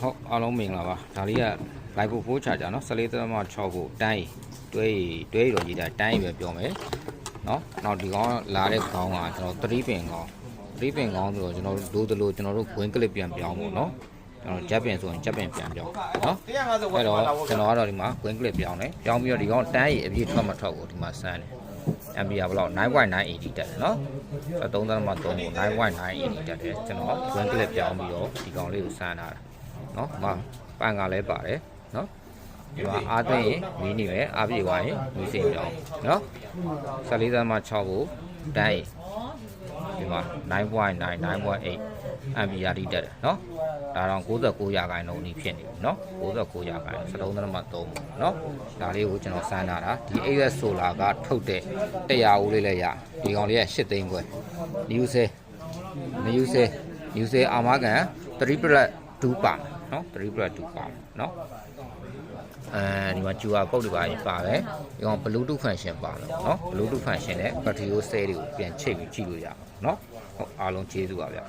ဟုတ်အားလုံးမင်္ဂလာပါဒါလေးက live ဖို့ချကြနော်14.6ကိုတိုင်းတွဲတော့ရေးတာတိုင်းပဲပြောမယ်နော်နောက်ဒီကောင်လာတဲ့ခေါင်းကကျွန်တော်3ပင်ခေါင်း3ပင်ခေါင်းဆိုတော့ကျွန်တော်တို့ဒိုးတလို့ကျွန်တော်တို့ win clip ပြန်ပြောင်းဖို့နော်ကျွန်တော်ဂျက်ပင်ဆိုရင်ဂျက်ပင်ပြန်ပြောင်းနော်အဲ့တော့ကျွန်တော်ကတော့ဒီမှာ win clip ပြောင်းတယ်ပြောင်းပြီးတော့ဒီကောင်တိုင်းရေအပြည့်ထွက်မထွက်ကိုဒီမှာစမ်းတယ် MPR ဘယ်လောက် 9.980 တက်တယ်နော်3.3ကို 9.980 တက်တယ်ကျွန်တော် win clip ပြောင်းပြီးတော့ဒီကောင်လေးကိုစမ်းထားတာနော်မပန်ကလည်းပါတယ်နော်ဒီမှာအားသွင်းရင်မီးနေပဲအားပြေသွားရင်မီးစိမ်ပြောင်းနော်14.6ကိုတိုင်းဒီမှာ 9.9 9.8 MPR တိတက်တယ်နော်ဒါတော့69ရာခိုင်နှုန်းအထိဖြစ်နေပြီနော်69ရာခိုင်13.3နော်ဒါလေးကိုကျွန်တော်စမ်းထားတာဒီ AS Solar ကထုတ်တဲ့100ဦးလေးလည်းရဒီကောင်လေးက8သိန်းခွဲ new sale အာမခံ3+2 ပါနော်3+2 ပါနော်ဒီမှာ QR code တွေပါတယ်ဒီကောင် Bluetooth function ပါမယ်နော် Bluetooth function နဲ့ battery cell တွေကိုပြန်ချိတ်ပြီးကြည့်လို့ရအောင်နော်ဟုတ်အားလုံးကျေးဇူးပါဗျ